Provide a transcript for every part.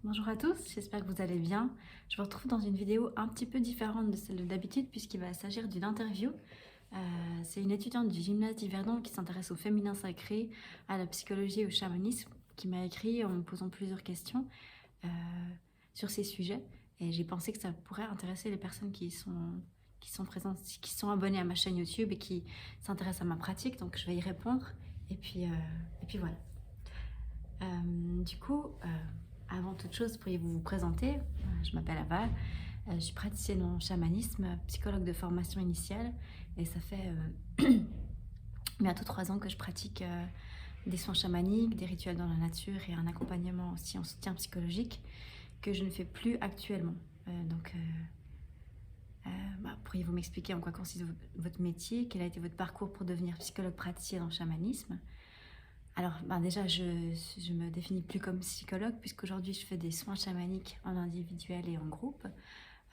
Bonjour à tous, j'espère que vous allez bien. Je vous retrouve dans une vidéo un petit peu différente de celle d'habitude puisqu'il va s'agir d'une interview. C'est une étudiante du gymnase d'Yverdon qui s'intéresse au féminin sacré, à la psychologie et au chamanisme qui m'a écrit en me posant plusieurs questions euh, sur ces sujets. Et j'ai pensé que ça pourrait intéresser les personnes qui sont présentes, qui sont abonnées à ma chaîne YouTube et qui s'intéressent à ma pratique. Donc je vais y répondre. Et puis voilà. Du coup, avant toute chose, pourriez-vous vous présenter? Je m'appelle Ava, je suis praticienne en chamanisme, psychologue de formation initiale, et ça fait bientôt 3 ans que je pratique des soins chamaniques, des rituels dans la nature et un accompagnement aussi en soutien psychologique que je ne fais plus actuellement. Pourriez-vous m'expliquer en quoi consiste votre métier? Quel a été votre parcours pour devenir psychologue praticienne en chamanisme? Alors, déjà, je me définis plus comme psychologue puisqu'aujourd'hui, je fais des soins chamaniques en individuel et en groupe.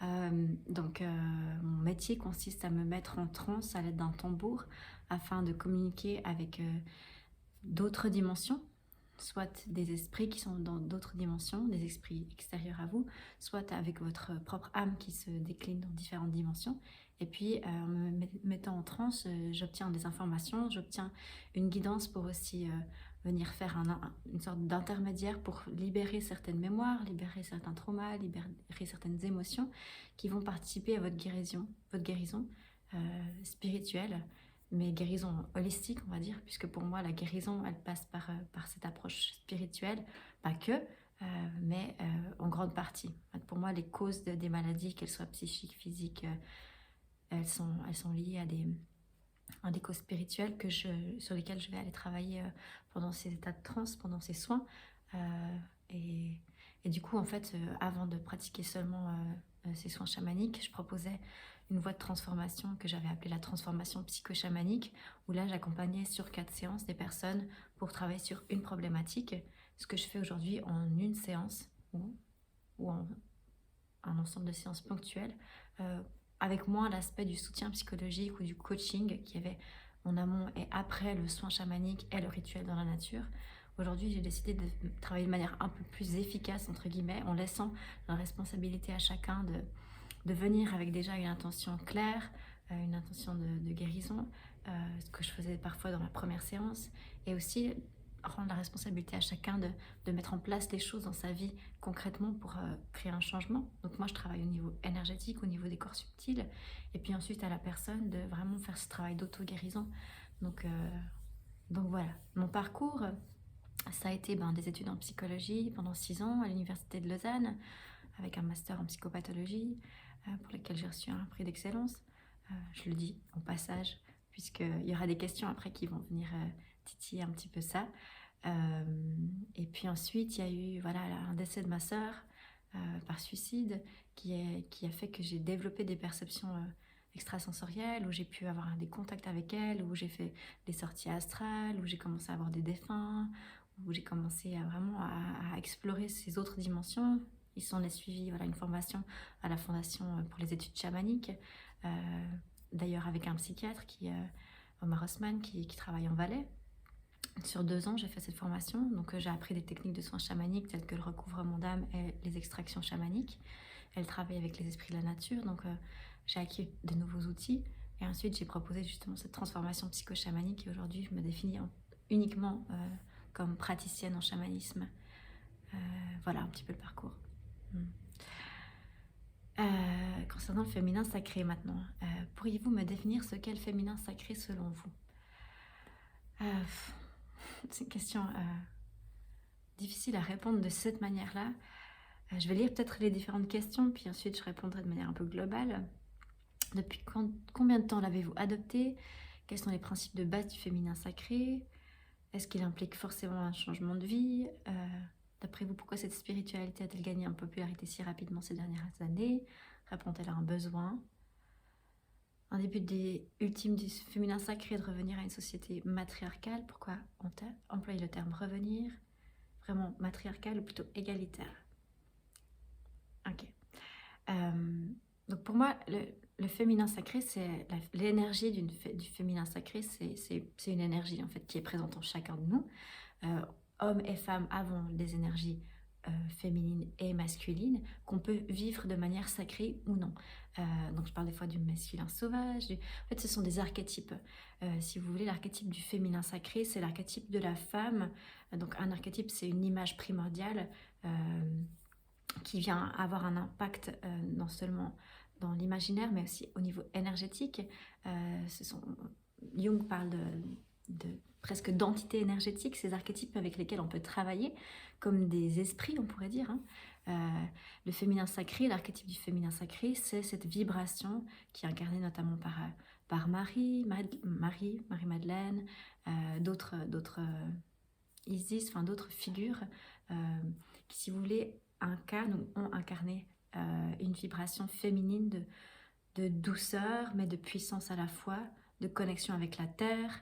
Mon métier consiste à me mettre en transe à l'aide d'un tambour afin de communiquer avec d'autres dimensions, soit des esprits qui sont dans d'autres dimensions, des esprits extérieurs à vous, soit avec votre propre âme qui se décline dans différentes dimensions. Et puis, en me mettant en transe, j'obtiens des informations, j'obtiens une guidance pour aussi venir faire une sorte d'intermédiaire pour libérer certaines mémoires, libérer certains traumas, libérer certaines émotions qui vont participer à votre guérison spirituelle, mais guérison holistique, on va dire, puisque pour moi, la guérison, elle passe par cette approche spirituelle, pas que, en grande partie. Pour moi, les causes des maladies, qu'elles soient psychiques, physiques, elles sont liées à des causes spirituelles sur lesquelles je vais aller travailler pendant ces états de transe, pendant ces soins. Euh, et, et du coup, en fait, avant de pratiquer seulement ces soins chamaniques, je proposais une voie de transformation que j'avais appelée la transformation psycho-chamanique, où là, j'accompagnais sur 4 séances des personnes pour travailler sur une problématique, ce que je fais aujourd'hui en une séance ou en un ensemble de séances ponctuelles, euh, avec moins l'aspect du soutien psychologique ou du coaching qui avait en amont et après le soin chamanique et le rituel dans la nature. Aujourd'hui, j'ai décidé de travailler de manière un peu plus efficace, entre guillemets, en laissant la responsabilité à chacun de venir avec déjà une intention claire, une intention de guérison, ce que je faisais parfois dans la première séance, et aussi rendre la responsabilité à chacun de mettre en place les choses dans sa vie concrètement pour créer un changement. Donc moi, je travaille au niveau énergétique, au niveau des corps subtils, et puis ensuite à la personne de vraiment faire ce travail d'auto-guérison. Donc, euh, donc voilà, mon parcours, ça a été des études en psychologie pendant 6 ans à l'université de Lausanne, avec un master en psychopathologie, pour lequel j'ai reçu un prix d'excellence. Je le dis en passage, puisqu'il y aura des questions après qui vont venir titiller un petit peu ça. Euh, et puis ensuite, il y a eu voilà, un décès de ma sœur par suicide qui a fait que j'ai développé des perceptions extrasensorielles, où j'ai pu avoir des contacts avec elle, où j'ai fait des sorties astrales, où j'ai commencé à avoir des défunts, où j'ai commencé à explorer ces autres dimensions. Il s'en est suivi voilà, une formation à la Fondation pour les études chamaniques, euh, d'ailleurs avec un psychiatre Omar Osman, qui travaille en Valais. Sur 2 ans, j'ai fait cette formation. Donc, j'ai appris des techniques de soins chamaniques telles que le recouvrement d'âme et les extractions chamaniques. Elle travaille avec les esprits de la nature. Donc, j'ai acquis de nouveaux outils. Et ensuite, j'ai proposé justement cette transformation psycho-chamanique. Et aujourd'hui, je me définis uniquement comme praticienne en chamanisme. Voilà un petit peu le parcours. Hmm. Concernant le féminin sacré maintenant, pourriez-vous me définir ce qu'est le féminin sacré selon vous? euh, C'est une question difficile à répondre de cette manière-là. Je vais lire peut-être les différentes questions, puis ensuite je répondrai de manière un peu globale. Depuis combien de temps l'avez-vous adopté? Quels sont les principes de base du féminin sacré? Est-ce qu'il implique forcément un changement de vie? D'après vous, pourquoi cette spiritualité a-t-elle gagné en popularité si rapidement ces dernières années? Répond-elle à un besoin? Un des buts ultimes du féminin sacré est de revenir à une société matriarcale. Pourquoi employer le terme revenir? Vraiment matriarcale ou plutôt égalitaire? Ok. Donc pour moi, le féminin sacré, c'est l'énergie du féminin sacré, c'est une énergie en fait qui est présente en chacun de nous. Hommes et femmes avons des énergies féminine et masculine qu'on peut vivre de manière sacrée ou non. Donc je parle des fois du masculin sauvage. En fait, ce sont des archétypes. Si vous voulez, l'archétype du féminin sacré, c'est l'archétype de la femme. Donc un archétype, c'est une image primordiale qui vient avoir un impact non seulement dans l'imaginaire, mais aussi au niveau énergétique. Jung parle de presque d'entités énergétiques, ces archétypes avec lesquels on peut travailler, comme des esprits, on pourrait dire. Le féminin sacré, l'archétype du féminin sacré, c'est cette vibration qui est incarnée notamment par Marie-Madeleine, d'autres Isis, enfin d'autres figures qui, si vous voulez, incarnent ou ont incarné une vibration féminine de douceur, mais de puissance à la fois, de connexion avec la terre.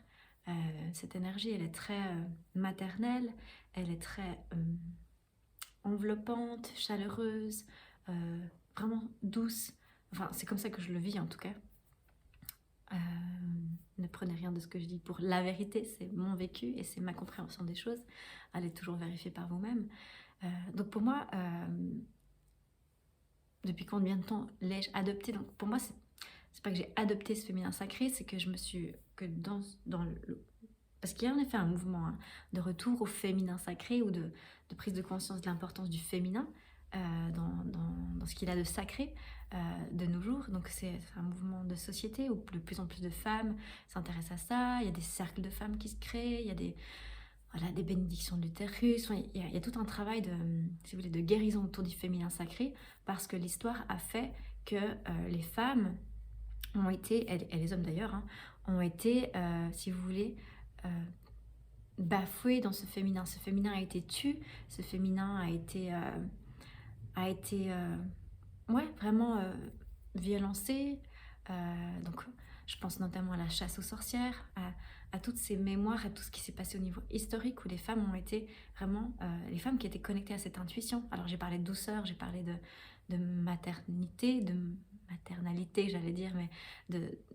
Cette énergie, elle est très maternelle, elle est très enveloppante, chaleureuse, vraiment douce. Enfin, c'est comme ça que je le vis en tout cas. Ne prenez rien de ce que je dis pour la vérité, c'est mon vécu et c'est ma compréhension des choses. Allez toujours vérifier par vous-même. Donc pour moi, depuis combien de temps l'ai-je adopté? Donc pour moi, c'est pas que j'ai adopté ce féminin sacré, c'est que je me suis parce qu'il y a en effet un mouvement de retour au féminin sacré ou de prise de conscience de l'importance du féminin dans ce qu'il a de sacré de nos jours. Donc c'est un mouvement de société où de plus en plus de femmes s'intéressent à ça. Il y a des cercles de femmes qui se créent, il y a des bénédictions de l'utérus. Enfin, il y a tout un travail si vous voulez, de guérison autour du féminin sacré, parce que l'histoire a fait que les femmes ont été, et les hommes d'ailleurs, ont été, si vous voulez, bafoués dans ce féminin. Ce féminin a été tué, ce féminin a été vraiment violencé. Donc je pense notamment à la chasse aux sorcières, à toutes ces mémoires, à tout ce qui s'est passé au niveau historique où les femmes ont été vraiment, les femmes qui étaient connectées à cette intuition. Alors j'ai parlé de douceur, j'ai parlé de maternité, de maternalité j'allais dire, mais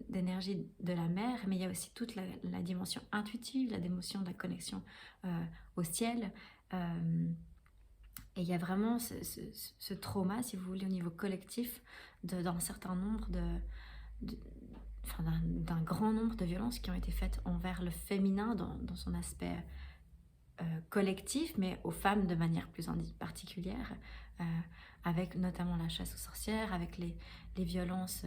d'énergie de la mère, mais il y a aussi toute la dimension intuitive, la dimension de la connexion au ciel. Et il y a vraiment ce trauma, si vous voulez, au niveau collectif, d'un certain nombre d'un grand nombre de violences qui ont été faites envers le féminin dans son aspect collectif, mais aux femmes de manière plus particulière, avec notamment la chasse aux sorcières, avec les violences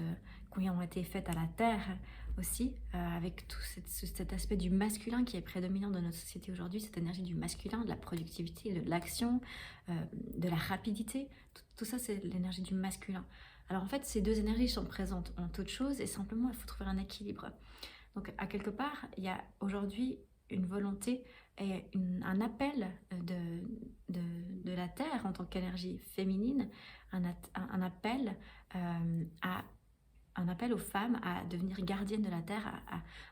qui ont été faites à la terre aussi, avec tout cet aspect du masculin qui est prédominant dans notre société aujourd'hui, cette énergie du masculin, de la productivité, de l'action, de la rapidité. Tout ça, c'est l'énergie du masculin. Alors en fait, ces deux énergies sont présentes en toute chose et simplement, il faut trouver un équilibre. Donc à quelque part, il y a aujourd'hui une volonté et un appel de la Terre en tant qu'énergie féminine, un appel aux femmes à devenir gardiennes de la Terre,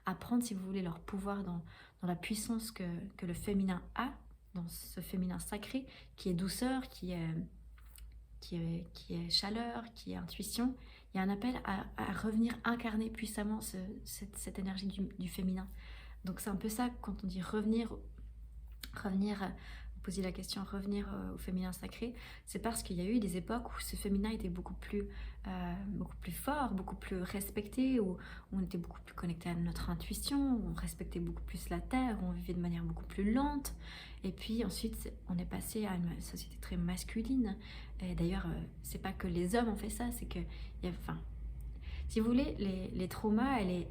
à prendre, si vous voulez, leur pouvoir dans la puissance que le féminin a, dans ce féminin sacré, qui est douceur, qui est chaleur, qui est intuition. Il y a un appel à revenir incarner puissamment cette énergie du féminin. Donc c'est un peu ça quand on dit revenir, vous posiez la question, revenir au féminin sacré, c'est parce qu'il y a eu des époques où ce féminin était beaucoup plus fort, beaucoup plus respecté, où on était beaucoup plus connecté à notre intuition, où on respectait beaucoup plus la terre, où on vivait de manière beaucoup plus lente. Et puis ensuite, on est passé à une société très masculine. Et d'ailleurs, c'est pas que les hommes ont fait ça, c'est que si vous voulez, les traumas et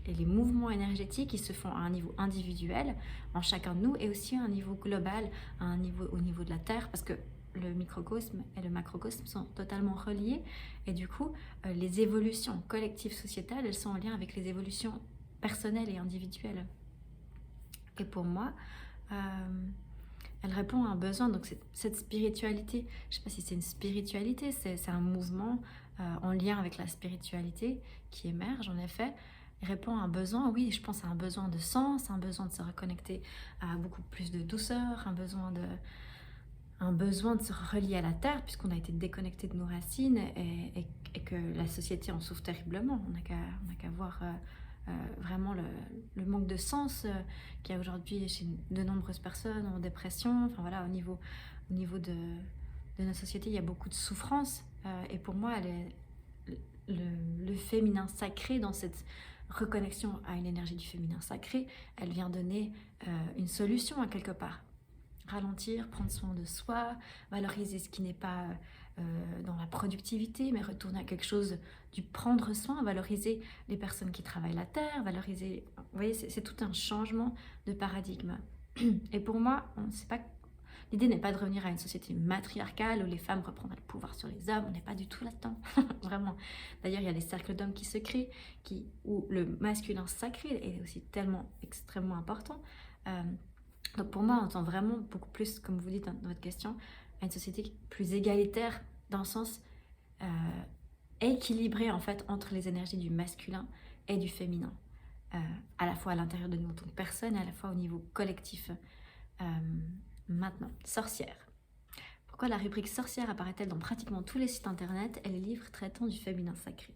les mouvements énergétiques, ils se font à un niveau individuel, en chacun de nous, et aussi à un niveau global, au niveau de la Terre, parce que le microcosme et le macrocosme sont totalement reliés, et du coup, les évolutions collectives sociétales, elles sont en lien avec les évolutions personnelles et individuelles. Et pour moi, elle répond à un besoin. Donc cette spiritualité, je ne sais pas si c'est une spiritualité, c'est un mouvement en lien avec la spiritualité qui émerge en effet. Il répond à un besoin, oui, je pense à un besoin de sens, un besoin de se reconnecter à beaucoup plus de douceur, un besoin de se relier à la terre, puisqu'on a été déconnecté de nos racines et que la société en souffre terriblement. On n'a qu'à voir vraiment le manque de sens qu'il y a aujourd'hui chez de nombreuses personnes en dépression. Enfin voilà, au niveau de notre société, il y a beaucoup de souffrance. Et pour moi, le féminin sacré, dans cette reconnexion à une énergie du féminin sacré, elle vient donner une solution à quelque part. Ralentir, prendre soin de soi, valoriser ce qui n'est pas dans la productivité, mais retourner à quelque chose du prendre soin, valoriser les personnes qui travaillent la terre, valoriser... Vous voyez, c'est tout un changement de paradigme. Et pour moi, c'est pas... L'idée n'est pas de revenir à une société matriarcale où les femmes reprennent le pouvoir sur les hommes, on n'est pas du tout là-dedans, vraiment. D'ailleurs, il y a des cercles d'hommes qui se créent, où le masculin sacré est aussi tellement extrêmement important. Donc pour moi, on tend vraiment beaucoup plus, comme vous dites dans votre question, à une société plus égalitaire, dans le sens équilibré en fait entre les énergies du masculin et du féminin, à la fois à l'intérieur de nous en tant que personne et à la fois au niveau collectif. Maintenant, sorcière. Pourquoi la rubrique sorcière apparaît-elle dans pratiquement tous les sites internet et les livres traitant du féminin sacré?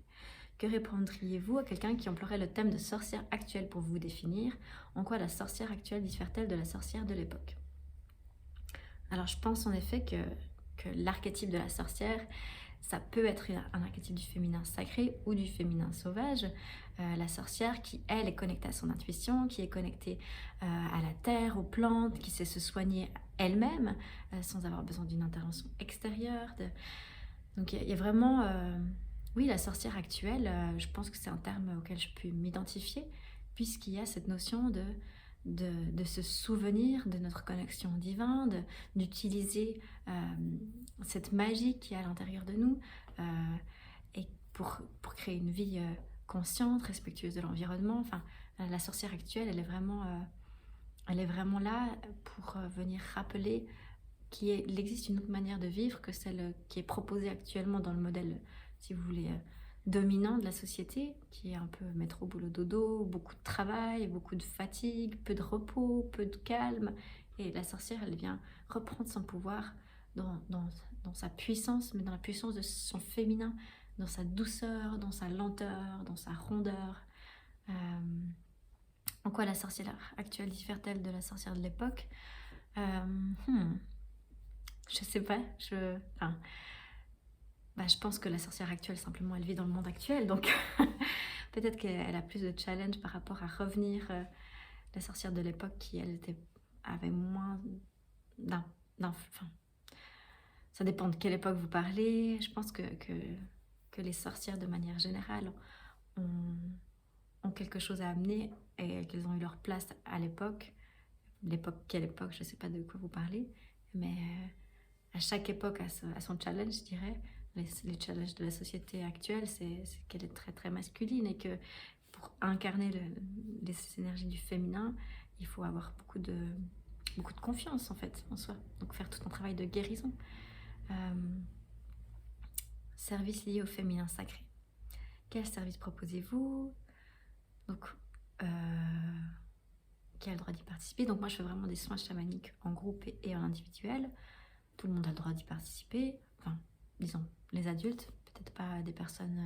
Que répondriez-vous à quelqu'un qui emploierait le thème de sorcière actuelle pour vous définir? En quoi la sorcière actuelle diffère-t-elle de la sorcière de l'époque? Alors je pense en effet que l'archétype de la sorcière, ça peut être un archétype du féminin sacré ou du féminin sauvage. La sorcière qui, elle, est connectée à son intuition, qui est connectée à la terre, aux plantes, qui sait se soigner elle-même sans avoir besoin d'une intervention extérieure. Donc il y a vraiment... Oui, la sorcière actuelle, je pense que c'est un terme auquel je peux m'identifier, puisqu'il y a cette notion de se souvenir de notre connexion divine, d'utiliser cette magie qui est à l'intérieur de nous, et pour créer une vie consciente, respectueuse de l'environnement. Enfin, la sorcière actuelle, elle est vraiment là pour venir rappeler qu'il existe une autre manière de vivre que celle qui est proposée actuellement dans le modèle, si vous voulez, dominant de la société, qui est un peu mettre au boulot dodo, beaucoup de travail, beaucoup de fatigue, peu de repos, peu de calme. Et la sorcière, elle vient reprendre son pouvoir dans sa puissance, mais dans la puissance de son féminin, dans sa douceur, dans sa lenteur, dans sa rondeur. En quoi la sorcière actuelle diffère-t-elle de la sorcière de l'époque? Je sais pas, je pense que la sorcière actuelle, simplement, elle vit dans le monde actuel, donc peut-être qu'elle a plus de challenge par rapport à revenir la sorcière de l'époque qui, elle, avait moins enfin, ça dépend de quelle époque vous parlez. Je pense que les sorcières, de manière générale, ont quelque chose à amener et qu'elles ont eu leur place à l'époque. Quelle époque, je sais pas de quoi vous parlez, mais... à chaque époque a son challenge, je dirais. Les challenges de la société actuelle, c'est qu'elle est très très masculine et que pour incarner les énergies du féminin, il faut avoir beaucoup de confiance en fait en soi. Donc faire tout un travail de guérison. Service lié au féminin sacré. Quel service proposez-vous? Donc, qui a le droit d'y participer? Donc moi je fais vraiment des soins chamaniques en groupe et en individuel. Tout le monde a le droit d'y participer, enfin, disons, les adultes, peut-être pas des personnes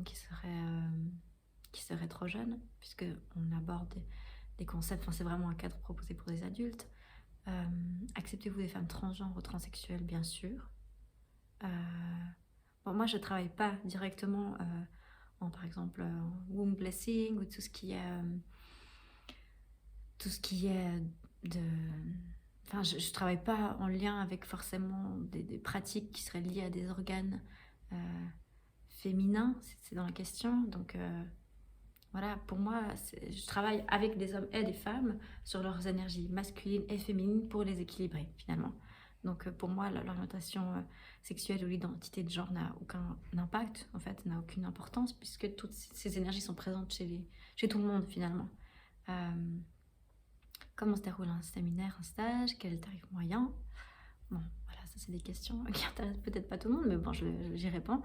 qui seraient trop jeunes, puisqu'on aborde des concepts, enfin, c'est vraiment un cadre proposé pour des adultes. Acceptez-vous des femmes transgenres ou transsexuelles, bien sûr. Bon, moi, je ne travaille pas directement par exemple, womb blessing ou tout ce qui est de... Enfin, je ne travaille pas en lien avec forcément des pratiques qui seraient liées à des organes féminins, c'est dans la question. Donc voilà, pour moi, je travaille avec des hommes et des femmes sur leurs énergies masculines et féminines pour les équilibrer finalement. Donc pour moi, l'orientation sexuelle ou l'identité de genre n'a aucun impact, en fait, n'a aucune importance, puisque toutes ces énergies sont présentes chez tout le monde finalement. Comment se déroule un séminaire, un stage? Quel est le tarif moyen? Bon, voilà, ça c'est des questions qui intéressent peut-être pas tout le monde, mais bon, j'y réponds.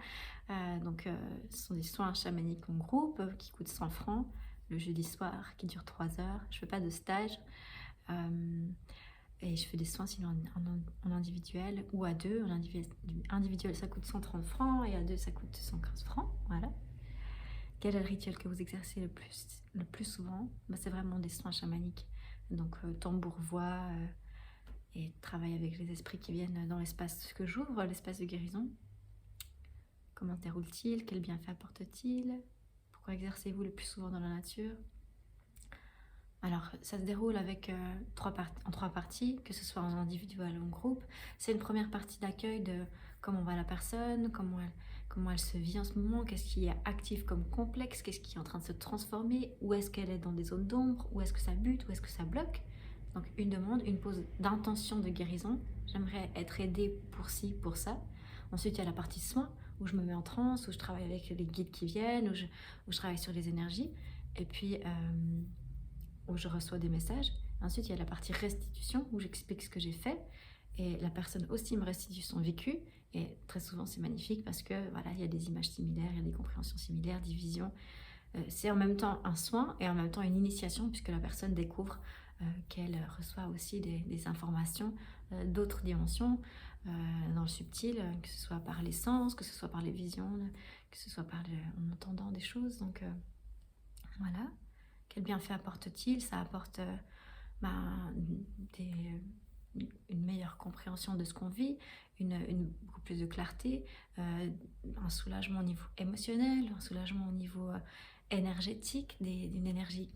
Donc, ce sont des soins chamaniques en groupe qui coûtent 100 francs le jeudi soir, qui durent 3 heures. Je fais pas de stage. Et je fais des soins sinon en individuel ou à deux. En individuel, ça coûte 130 francs et à deux, ça coûte 115 francs. Voilà. Quel est le rituel que vous exercez le plus souvent? C'est vraiment des soins chamaniques. Donc tambour-voix et travail avec les esprits qui viennent dans l'espace que j'ouvre, l'espace de guérison. Comment se déroule-t-il? Quel bienfait apporte-t-il? Pourquoi exercez-vous le plus souvent dans la nature? Alors, ça se déroule avec en trois parties, que ce soit en individuel ou en groupe. C'est une première partie d'accueil de comment va la personne, comment elle se vit en ce moment, qu'est-ce qui est actif comme complexe, qu'est-ce qui est en train de se transformer, où est-ce qu'elle est dans des zones d'ombre, où est-ce que ça bute, où est-ce que ça bloque. Donc, une demande, une pause d'intention de guérison. J'aimerais être aidée pour ci, pour ça. Ensuite, il y a la partie soins, où je me mets en transe, où je travaille avec les guides qui viennent, où je travaille sur les énergies. Et puis, où je reçois des messages. Ensuite, il y a la partie restitution, où j'explique ce que j'ai fait. Et la personne aussi me restitue son vécu. Et très souvent, c'est magnifique parce que voilà, il y a des images similaires, il y a des compréhensions similaires, des visions. C'est en même temps un soin et en même temps une initiation, puisque la personne découvre qu'elle reçoit aussi des informations d'autres dimensions, dans le subtil, que ce soit par les sens, que ce soit par les visions, que ce soit en entendant des choses. Donc voilà. Quel bienfait apporte-t-il? Ça apporte des, une meilleure compréhension de ce qu'on vit, beaucoup plus de clarté, un soulagement au niveau émotionnel, un soulagement au niveau énergétique, d'une énergie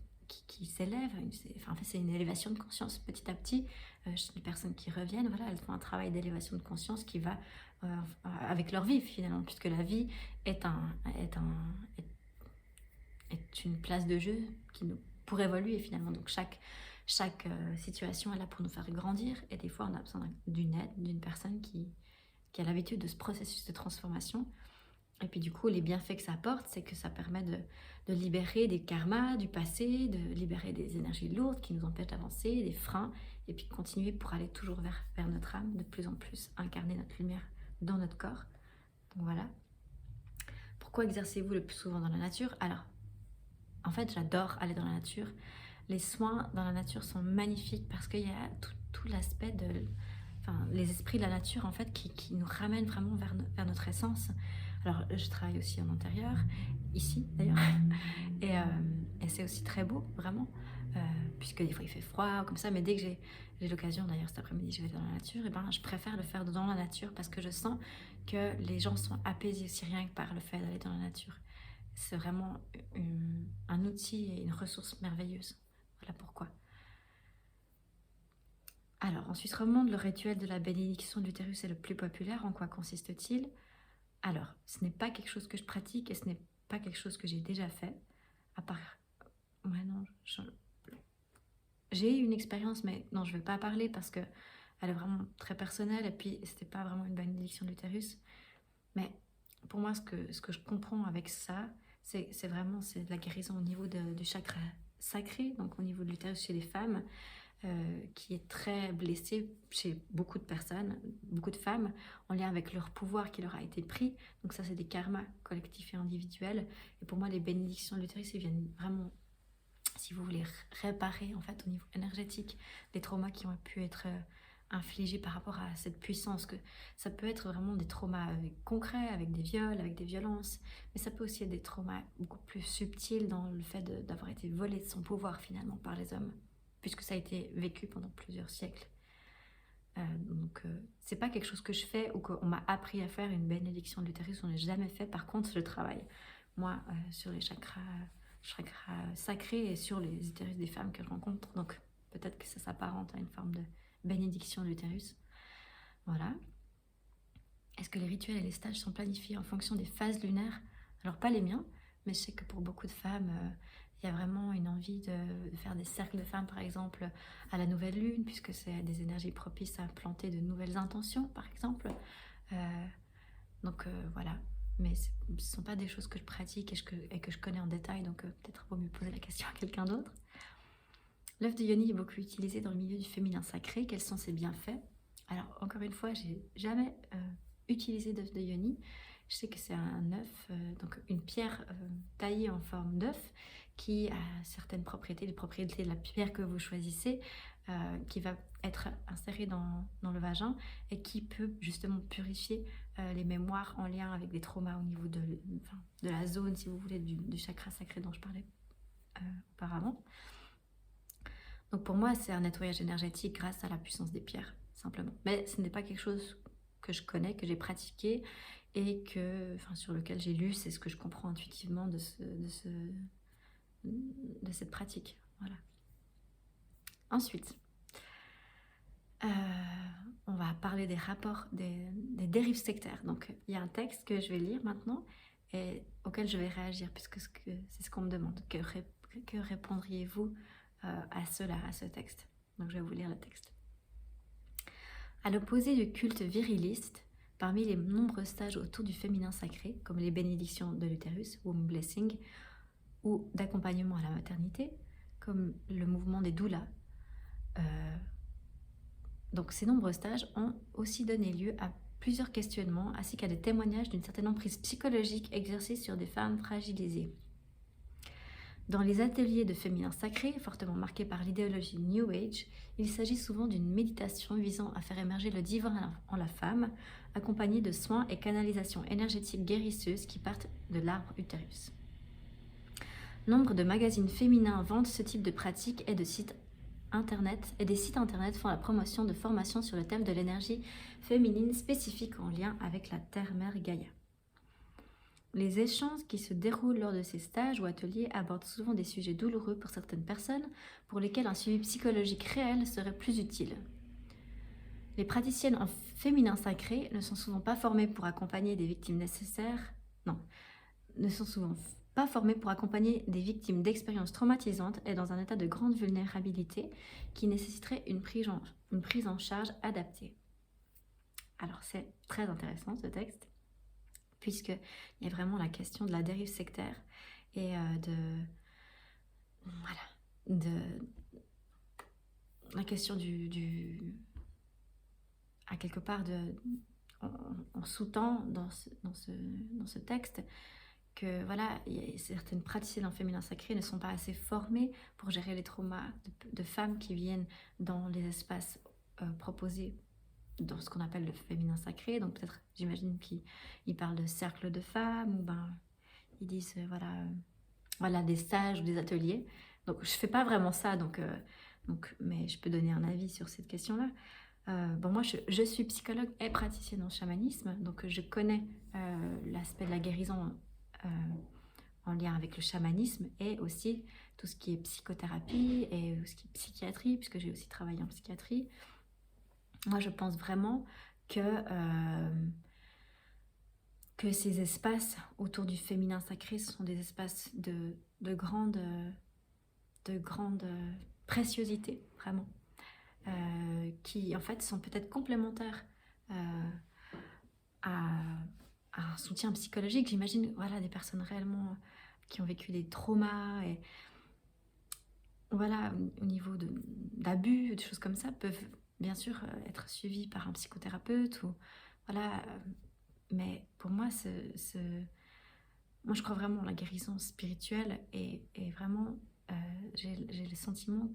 qui s'élève. En fait, c'est une élévation de conscience petit à petit. Les personnes qui reviennent, voilà, elles font un travail d'élévation de conscience qui va avec leur vie finalement, puisque la vie est est une place de jeu pour évoluer finalement. Donc chaque situation est là pour nous faire grandir et des fois on a besoin d'une aide, d'une personne qui a l'habitude de ce processus de transformation. Et puis du coup, les bienfaits que ça apporte, c'est que ça permet de libérer des karmas du passé, de libérer des énergies lourdes qui nous empêchent d'avancer, des freins, et puis continuer pour aller toujours vers notre âme, de plus en plus incarner notre lumière dans notre corps. Donc voilà. Pourquoi exercez-vous le plus souvent dans la nature? Alors, en fait, j'adore aller dans la nature. Les soins dans la nature sont magnifiques parce qu'il y a tout l'aspect les esprits de la nature en fait qui nous ramènent vraiment vers notre essence. Alors, je travaille aussi en intérieur, ici d'ailleurs, et c'est aussi très beau, vraiment, puisque des fois il fait froid comme ça, mais dès que j'ai l'occasion, d'ailleurs cet après-midi je vais dans la nature, et ben je préfère le faire dans la nature parce que je sens que les gens sont apaisés aussi rien que par le fait d'aller dans la nature. C'est vraiment un outil et une ressource merveilleuse. Voilà pourquoi. Alors, ensuite, remonte le rituel de la bénédiction de l'utérus est le plus populaire. En quoi consiste-t-il? Alors, ce n'est pas quelque chose que je pratique et ce n'est pas quelque chose que j'ai déjà fait. À part... Ouais, non, j'ai eu une expérience, mais non, je ne vais pas parler parce que elle est vraiment très personnelle et puis c'était pas vraiment une bénédiction de l'utérus. Mais pour moi, ce que je comprends avec ça, c'est de la guérison au niveau du chakra sacré, donc au niveau de l'utérus chez les femmes, qui est très blessé chez beaucoup de personnes, beaucoup de femmes, en lien avec leur pouvoir qui leur a été pris. Donc ça, c'est des karmas collectifs et individuels. Et pour moi, les bénédictions de l'utérus, ils viennent vraiment, si vous voulez, réparer en fait au niveau énergétique les traumas qui ont pu être infligés par rapport à cette puissance. Que ça peut être vraiment des traumas concrets, avec des viols, avec des violences, mais ça peut aussi être des traumas beaucoup plus subtils dans le fait d'avoir été volé de son pouvoir finalement par les hommes, puisque ça a été vécu pendant plusieurs siècles. Donc c'est pas quelque chose que je fais ou qu'on m'a appris à faire, une bénédiction de l'utérus, on n'a jamais fait. Par contre, je travaille moi sur les chakras sacrés et sur les utérus des femmes que je rencontre, donc peut-être que ça s'apparente à une forme de bénédiction de l'utérus. Voilà. Est-ce que les rituels et les stages sont planifiés en fonction des phases lunaires? Alors pas les miens, mais je sais que pour beaucoup de femmes, il y a vraiment une envie de faire des cercles de femmes, par exemple, à la nouvelle lune, puisque c'est des énergies propices à planter de nouvelles intentions, par exemple. Donc voilà. Mais ce ne sont pas des choses que je pratique et que je connais en détail, donc peut-être vaut mieux poser la question à quelqu'un d'autre. L'œuf de Yoni est beaucoup utilisé dans le milieu du féminin sacré. Quels sont ses bienfaits? Alors, encore une fois, j'ai jamais utilisé d'œuf de Yoni. Je sais que c'est un œuf, donc une pierre taillée en forme d'œuf qui a certaines propriétés, les propriétés de la pierre que vous choisissez, qui va être inséré dans le vagin et qui peut justement purifier les mémoires en lien avec des traumas au niveau de la zone, si vous voulez, du chakra sacré dont je parlais auparavant. Donc pour moi, c'est un nettoyage énergétique grâce à la puissance des pierres, simplement. Mais ce n'est pas quelque chose que je connais, que j'ai pratiqué et sur lequel j'ai lu. C'est ce que je comprends intuitivement de cette pratique. Voilà. Ensuite, on va parler des rapports, des dérives sectaires. Donc il y a un texte que je vais lire maintenant et auquel je vais réagir puisque c'est ce qu'on me demande. Que répondriez-vous à ce texte? Donc je vais vous lire le texte. À l'opposé du culte viriliste, parmi les nombreux stages autour du féminin sacré, comme les bénédictions de l'utérus, womb blessing, ou d'accompagnement à la maternité, comme le mouvement des doulas, donc ces nombreux stages ont aussi donné lieu à plusieurs questionnements ainsi qu'à des témoignages d'une certaine emprise psychologique exercée sur des femmes fragilisées. Dans les ateliers de féminin sacré, fortement marqués par l'idéologie New Age, il s'agit souvent d'une méditation visant à faire émerger le divin en la femme, accompagnée de soins et canalisations énergétiques guérisseuses qui partent de l'arbre utérus. Nombre de magazines féminins vendent ce type de pratique et des sites internet font la promotion de formations sur le thème de l'énergie féminine spécifique en lien avec la Terre-Mère Gaïa. Les échanges qui se déroulent lors de ces stages ou ateliers abordent souvent des sujets douloureux pour certaines personnes pour lesquelles un suivi psychologique réel serait plus utile. Les praticiennes en féminin sacré ne sont souvent pas formées pour accompagner des victimes d'expériences traumatisantes et dans un état de grande vulnérabilité qui nécessiterait une prise en charge adaptée. Alors c'est très intéressant ce texte, puisqu'il y a vraiment la question de la dérive sectaire et la question à quelque part on sous-tend dans ce texte que voilà, certaines praticiennes en féminin sacré ne sont pas assez formées pour gérer les traumas de femmes qui viennent dans les espaces proposés dans ce qu'on appelle le féminin sacré. Donc peut-être, j'imagine qu'ils parlent de cercle de femmes ou ils disent voilà des stages ou des ateliers. Donc je fais pas vraiment ça, mais je peux donner un avis sur cette question-là. Moi, je suis psychologue et praticienne en chamanisme, donc je connais l'aspect de la guérison en lien avec le chamanisme et aussi tout ce qui est psychothérapie et ce qui est psychiatrie, puisque j'ai aussi travaillé en psychiatrie. Moi, je pense vraiment que ces espaces autour du féminin sacré, ce sont des espaces de grande préciosité, vraiment, qui en fait sont peut-être complémentaires à un soutien psychologique. J'imagine des personnes réellement qui ont vécu des traumas et au niveau d'abus, des choses comme ça, peuvent bien sûr être suivies par un psychothérapeute mais pour moi moi je crois vraiment à la guérison spirituelle et vraiment j'ai le sentiment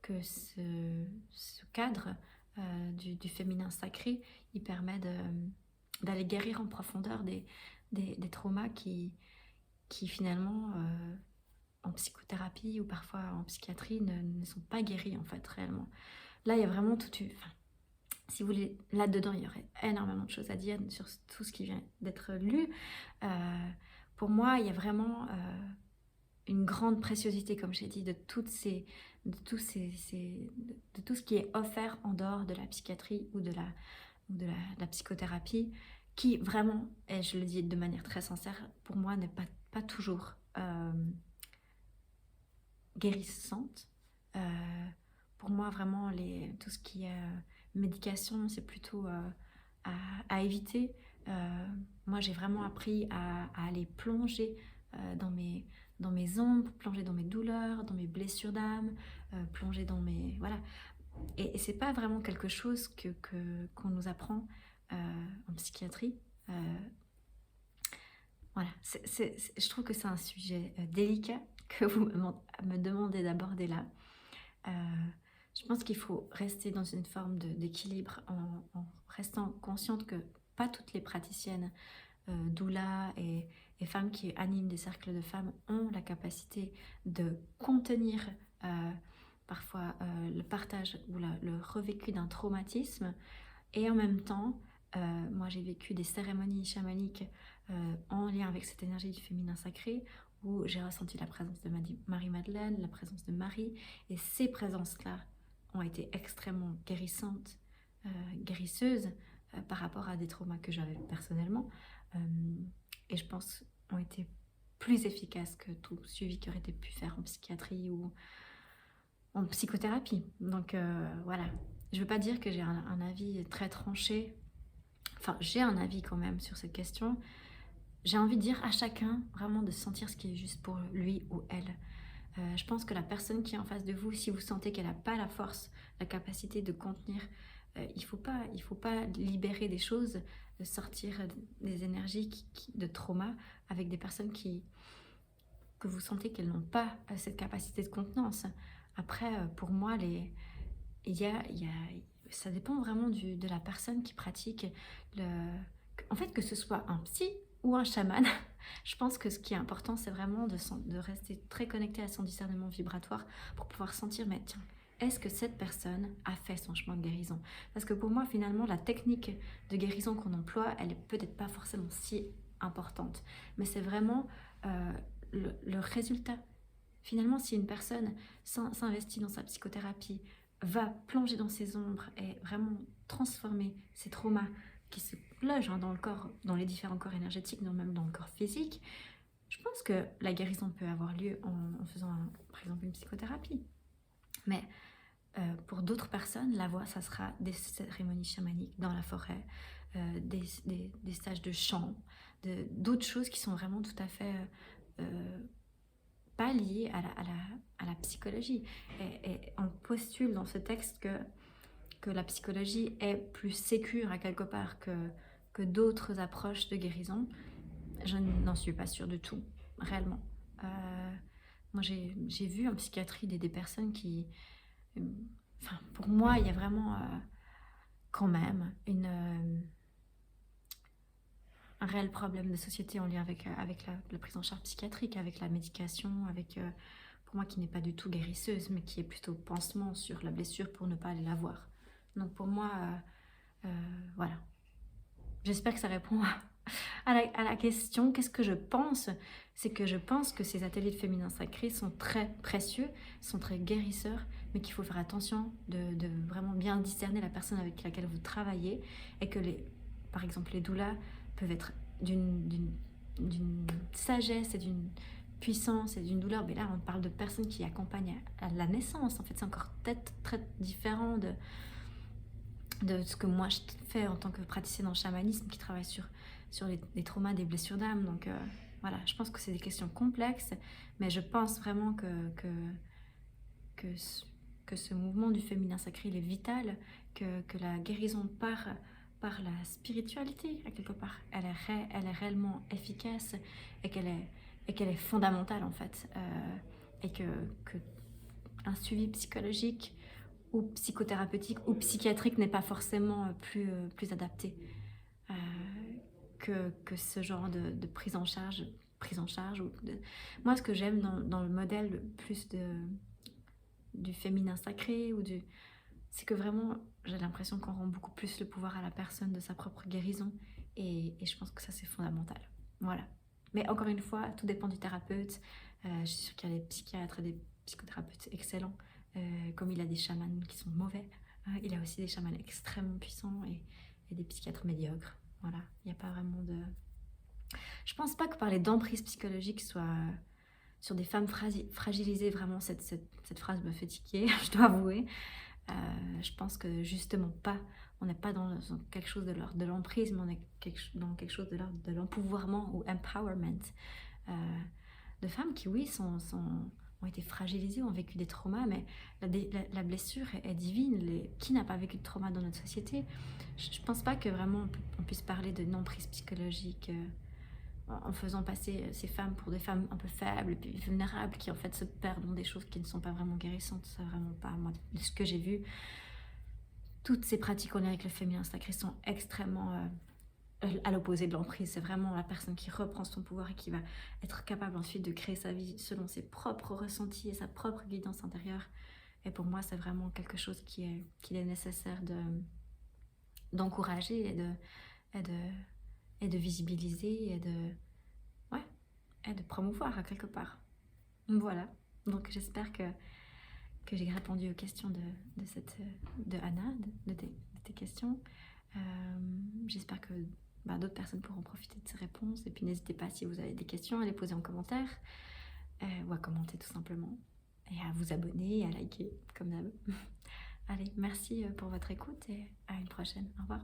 que ce cadre du féminin sacré, il permet d'aller guérir en profondeur des traumas qui finalement en psychothérapie ou parfois en psychiatrie ne sont pas guéris en fait réellement. Là il y a vraiment si vous voulez, là-dedans il y aurait énormément de choses à dire sur tout ce qui vient d'être lu. Pour moi il y a vraiment une grande préciosité, comme j'ai dit, de tout ce qui est offert en dehors de la psychiatrie ou de la psychothérapie, qui vraiment, et je le dis de manière très sincère, pour moi n'est pas toujours guérissante. Pour moi vraiment tout ce qui est médication, c'est plutôt à éviter. Moi j'ai vraiment appris à aller plonger dans mes ombres, plonger dans mes douleurs, dans mes blessures d'âme, plonger dans mes... Voilà. Et c'est pas vraiment quelque chose qu'on nous apprend en psychiatrie. Je trouve que c'est un sujet délicat que vous me demandez d'aborder là. Je pense qu'il faut rester dans une forme d'équilibre en restant consciente que pas toutes les praticiennes doula et femmes qui animent des cercles de femmes ont la capacité de contenir euh, parfois le partage ou le revécu d'un traumatisme. Et en même temps, moi j'ai vécu des cérémonies chamaniques en lien avec cette énergie du féminin sacré où j'ai ressenti la présence de Marie-Madeleine, la présence de Marie, et ces présences-là ont été extrêmement guérissantes, guérisseuses par rapport à des traumas que j'avais personnellement, euh, et je pense ont été plus efficaces que tout suivi qui aurait été pu faire en psychiatrie ou en psychothérapie. Donc voilà, je ne veux pas dire que j'ai un avis très tranché, enfin j'ai un avis quand même sur cette question. J'ai envie de dire à chacun vraiment de sentir ce qui est juste pour lui ou elle. Je pense que la personne qui est en face de vous, si vous sentez qu'elle n'a pas la force, la capacité de contenir, il faut pas libérer des choses, sortir des énergies de trauma avec des personnes que vous sentez qu'elles n'ont pas cette capacité de contenance. Après, pour moi, ça dépend vraiment de la personne qui pratique. Le, En fait, que ce soit un psy ou un chaman, je pense que ce qui est important, c'est vraiment de rester très connecté à son discernement vibratoire pour pouvoir sentir, mais tiens, est-ce que cette personne a fait son chemin de guérison? Parce que pour moi, finalement, la technique de guérison qu'on emploie, elle est peut-être pas forcément si importante, mais c'est vraiment le résultat. Finalement, si une personne s'investit dans sa psychothérapie, va plonger dans ses ombres et vraiment transformer ses traumas qui se logent dans le corps, dans les différents corps énergétiques, même dans le corps physique, je pense que la guérison peut avoir lieu en faisant, par exemple, une psychothérapie. Mais pour d'autres personnes, la voie, ça sera des cérémonies chamaniques dans la forêt, des stages de chant, d'autres choses qui sont vraiment tout à fait pas liées à la psychologie. Et on postule dans ce texte que la psychologie est plus sécure à quelque part que d'autres approches de guérison. Je n'en suis pas sûre du tout, réellement. Moi, j'ai vu en psychiatrie des personnes qui... Enfin, pour moi, il y a vraiment quand même un réel problème de société en lien avec la prise en charge psychiatrique, avec la médication, avec, pour moi, qui n'est pas du tout guérisseuse, mais qui est plutôt pansement sur la blessure pour ne pas aller la voir. Donc pour moi, voilà. J'espère que ça répond à la question. Qu'est-ce que je pense? C'est que je pense que ces ateliers de féminin sacré sont très précieux, sont très guérisseurs, mais qu'il faut faire attention de vraiment bien discerner la personne avec laquelle vous travaillez, et que par exemple les doulas peuvent être d'une sagesse et d'une puissance et d'une douleur, mais là on parle de personnes qui accompagnent à la naissance. En fait, c'est encore peut-être très différent de ce que moi je fais en tant que praticienne en chamanisme qui travaille sur les traumas, des blessures d'âme. Donc voilà, je pense que c'est des questions complexes, mais je pense vraiment que ce mouvement du féminin sacré, il est vital, que la guérison par la spiritualité, à quelque part, elle est réellement efficace et qu'elle est fondamentale en fait. Et que un suivi psychologique ou psychothérapeutique ou psychiatrique n'est pas forcément plus adapté que ce genre de prise en charge. Moi, ce que j'aime dans le modèle plus du féminin sacré, c'est que vraiment, j'ai l'impression qu'on rend beaucoup plus le pouvoir à la personne de sa propre guérison, et je pense que ça, c'est fondamental. Voilà. Mais encore une fois, tout dépend du thérapeute. Je suis sûre qu'il y a des psychiatres et des psychothérapeutes excellents, comme il a des chamans qui sont mauvais. Il a aussi des chamans extrêmement puissants et des psychiatres médiocres. Voilà, il n'y a pas vraiment de... Je pense pas que parler d'emprise psychologique soit sur des femmes fragilisées, vraiment cette phrase me fait tiquer, je dois avouer. Je pense que justement pas, on n'est pas dans quelque chose de l'ordre de l'emprise, mais on est dans quelque chose de l'ordre de l'empouvoirment ou empowerment. De femmes qui, oui, ont été fragilisées, ont vécu des traumas, mais la blessure est divine. Qui n'a pas vécu de trauma dans notre société? Je pense pas que vraiment on puisse parler de non-prise psychologique. en faisant passer ces femmes pour des femmes un peu faibles et puis vulnérables qui en fait se perdent dans des choses qui ne sont pas vraiment guérissantes. C'est vraiment pas, moi, de ce que j'ai vu. Toutes ces pratiques en lien avec le féminin sacré sont extrêmement à l'opposé de l'emprise. C'est vraiment la personne qui reprend son pouvoir et qui va être capable ensuite de créer sa vie selon ses propres ressentis et sa propre guidance intérieure. Et pour moi, c'est vraiment quelque chose qu'il est nécessaire d'encourager et de visibiliser ouais, et de promouvoir à quelque part. Voilà. Donc j'espère que j'ai répondu aux questions de Anna, de tes questions. J'espère que d'autres personnes pourront profiter de ces réponses. Et puis n'hésitez pas, si vous avez des questions, à les poser en commentaire ou à commenter tout simplement. Et à vous abonner et à liker, comme d'hab. Allez, merci pour votre écoute et à une prochaine. Au revoir.